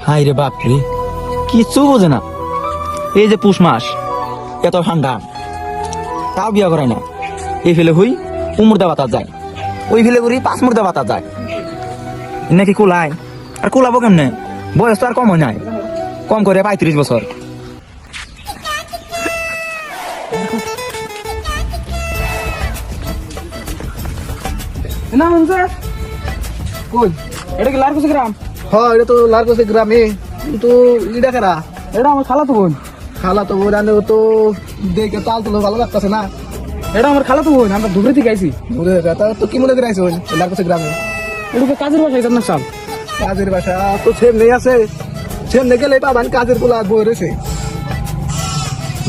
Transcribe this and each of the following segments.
High রে বাপ রে, কিচ্ছু বোঝে না। এই যে পুষ মাস, এত ঠান্ডা, তাও বিয়া করায় না। এই ফেলে হই উমুর্দা বাতাস যায়, ওই ফেলে করি 5 মুর্দা বাতাস যায়। নাকি কুলায়, আর কুলাবো কেমনে? বয়স তো আর কম হয় নাই, কম করে 35 বছর। না মনসা কই এটা কি লারকুসি গ্রাম? হ্যাঁ এটা তো লারকোসে গ্রামে, কিন্তু ইডা কারা? এটা আমার খালাতো বোন। খালা তো বোন আনে তো দেখে তাল তো ভালো লাগতেছে না। এটা আমার খালাতো বোন, আমরা ধুবড়ি থেকে আইছি। তা তো কি মনে করে আইছো লারকোসে গ্রামে? এটা কাজের বাসায় যান না সব। কাজের বাসা তো সেম নেই আছে, সেম নেই গেলে পাবান কাজের পোলা বই রয়েছে।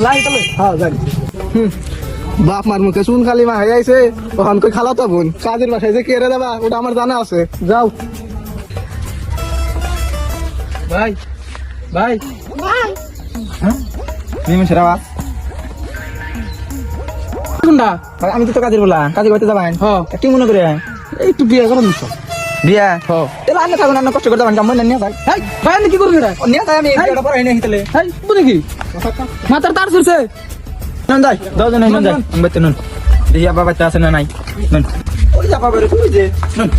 লাই তাহলে হ্যাঁ জানি। বাপ মার মুখে শুন খালি মা হয়ে আইছে, ওখান কই খালা তো বোন কাজের বাসায় যে কেড়ে দেবা ওটা আমার জানা আছে। যাও ভাই ভাই নিমেষের আওয়াজ। কোনটা? ভাই, আমি তো কাজের বলা, কাজে করতে যাবেন। হ্যাঁ কি মনে করে একটু বিয়ে করে নিচ্ছ। বিয়া? তাহলে আন্না থাকুন, আন্না কষ্ট করতে যাবেন, কেমন নিয়ে যাই। হেই ভাই আপনি কি করবি এটা? নিয়ে যাই, আমি বিয়েটা পড়াই নাই তাহলে। হেই বুঝি কি মাথার তার ছুটছে। নন যাই, 10 জন নন যাই, আমি বাইতে নন। দেখি আবার বাইতে আছে না নাই। নন ওই যাবা বেরো, ওই যে নন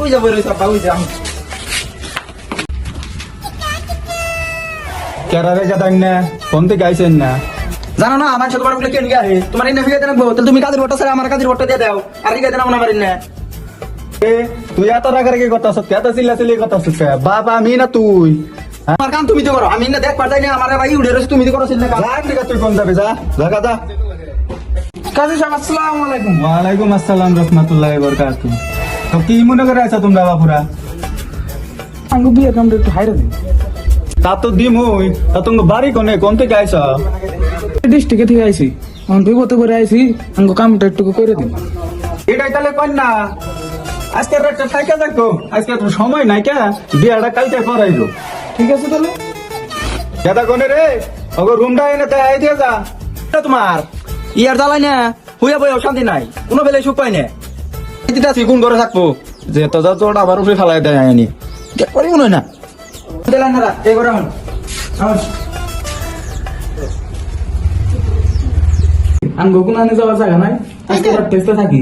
ওই যাবো রে সব, ওই যে আমি কেরারে গাদান না ফোন থেকে আইছেন না। জানো না আমার সাথে বারগুলো কেন গিয়ে তোমার এনে ফিরে রাখবো, তাহলে তুমি কাজের ভোটটা স্যার আমার কাজের ভোটটা দিয়ে দাও, আর কি না আমার না। এ, তুই এত রাগার কি কথা সত্যি, এত চিল্লা কথা সত্যি। বাবা আমি না তুই আমার কাম তুমি তো করো, আমি না দেখ পারতাই না, আমার ভাই উড়ে রয়েছে, তুমি তো করো চিন্তা কাম। যা ঠিক আছে, তুই কোন যাবি, যা জায়গা যা। কাজী সাহেব আসসালামু আলাইকুম। ওয়ালাইকুম আসসালাম রহমতুল্লাহি ওয়া বারাকাতুহু। তো কি মনে করে আছো তোমরা বাপুরা? আঙ্গু বিয়ে কামটা একটু হাইরে দিন। তা তো দিম হই, তা তুমি বাড়ি কোনে, কোন থেকে আইছ? ডিস্ট্রিক্টে থেকে আইছি, আমি বিপদে করে আইছি, আঙ্গু কামটা একটু করে দিন। এটাই তাহলে কই না, আজকে একটা থাইকা দেখো, আজকে তো সময় নাই কে, বিয়াটা কালকে করাইলো। ঠিক আছে তাহলে দাদা কোনে রে, ওগো রুমটা এনে তাই আই দিয়ে যা। এটা তোমার ইয়ার জ্বালাই না, হইয়া বইয়া শান্তি নাই, কোনো বেলায় সুখ পাই না। আছি কোন করে থাকবো, যে তো যা তোর আবার উপরে ফেলাই দেয় আনি করি মনে হয় না। দিলেন না এই করে আমার আঙ্গু কোন আনে যাওয়ার জায়গা নাই, আজকে টেস্টে থাকি।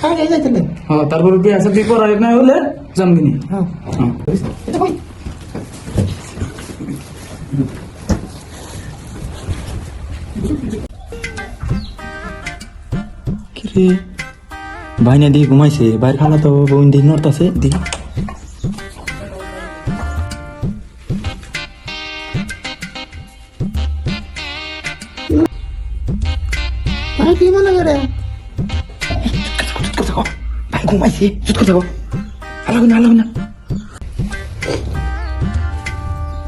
হ্যাঁ তারপরে বিয়ে আছে বিয়ে করার নাই হলে জানবিনি। হ্যাঁ কিরে বাইনা দিয়ে ঘুমাইছে, বাইরে খালা তো বোন দিয়ে নড়তাছে দি। কি মনে করে? ভাই ঘুমাইছে, চুপ করে থাকো, হালাগো না হালাগো না।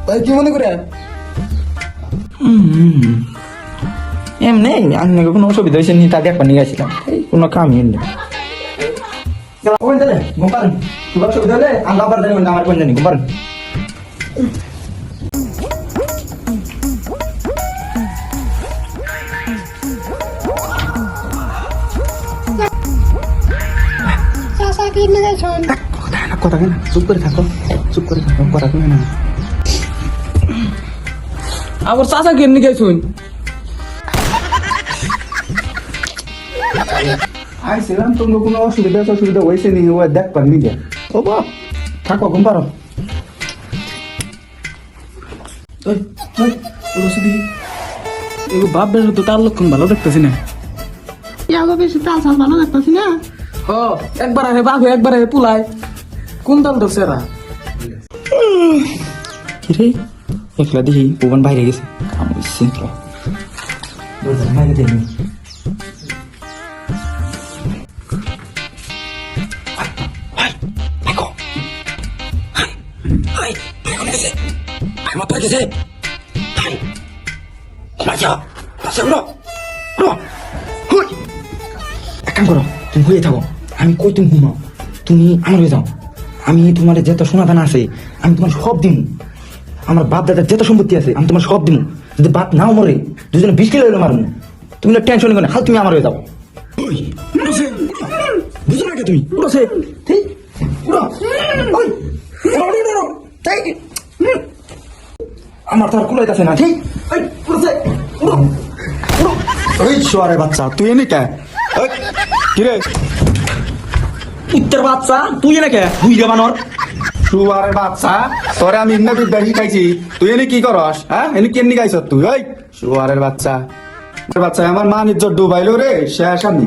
ভাই কি মনে করে? এমনি আমি কোনো অসুবিধা হয়েছে নি, তা দেখবার নিয়ে গেছিলাম, এই কোনো কামই নেই। ঘুম পারেন, অসুবিধা হলে আবার জানি আমার কোন জানি ঘুম পারেন। কথা কেন, চুপ করে থাকো, চুপ করে থাকো, কথা কেন না। আবার চাচা কেমনি গেছুন? আইছিলাম, তোমার কোনো অসুবিধা হয়েছে নি, ও দেখবার নিজে। ও বাপ, থাকো ঘুম পারো। এগো বাপ বেশ তো তার লক্ষণ ভালো দেখতেছি না। বেশি তাল সাল ভালো লাগতেছি না। হ একবার আহে বাপ একবার আহে পুলায়, কোন দল ধরছে এরা? কিরে একলা দেখি ভুবন বাইরে গেছে, কাম হচ্ছে বাইরে দেখি। এক কাম করো, তুমি হয়ে থাকো, আমি কই তুমি ঘুমাও, তুমি আমার হয়ে যাও, আমি তোমার যত সোনাদানা আছে আমি তোমার সব দিন, আমার বাপ দাদার যত সম্পত্তি আছে আমি তোমার সব দিন, যদি বাপ নাও মরে দুজনে 20 কিলো হইলো মারুন, তুমি টেনশন করো না, হাল তুমি আমার হয়ে যাও। বুঝো না কে তুমি? উড়ো সে, ঠিক উড়ো, ওই আমার তো আর কুলাইতেছে না ঠিক এই কুলাইছে উড়ো উড়ো ওই শুয়ারে বাচ্চা তুই এনে কে ওই, কিরে উত্তর বাচ্চা তুই এনে কে বুই বানর শুয়ারে বাচ্চা তোরে আমি ইন্না বিদ্যা শিখাইছি তুই এনে কি করস হ্যাঁ এনে কেন গাইছ তুই ওই শুয়ারের বাচ্চা বাচ্চা আমার মান ইজ্জত ডুবাইলো রে শেষ আমি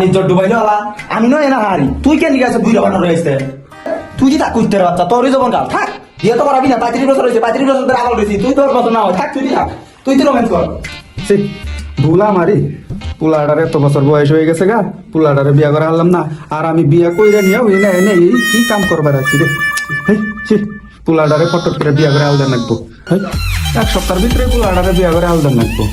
ইজ্জত ডুবাইলো আলা আমি নয় না হারি তুই কেন গেছে বুই বানর রইছে তুই কি তা উত্তর বাচ্চা তোরই জীবন কাল থাক বিয়ে তো করাবি না 35 বছর হয়েছে 35 বছর ধরে আগল রয়েছি তুই তোর মতো না হয় থাক তুই থাক তুই তো রোম্যান্স কর ভুলা মারি পুলাডারে এত বছর বয়স হয়ে গেছে গা পুলাডারে বিয়া করে আনলাম না আর আমি বিয়া কইরা নিয়ে ওই না এনে এই কি কাম করবার আছি রে হেই ছি পুলাডারে ফটক করে বিয়া করে আলদান লাগবো এক সপ্তাহের ভিতরে পুলাডারে বিয়া করে আলদান লাগবো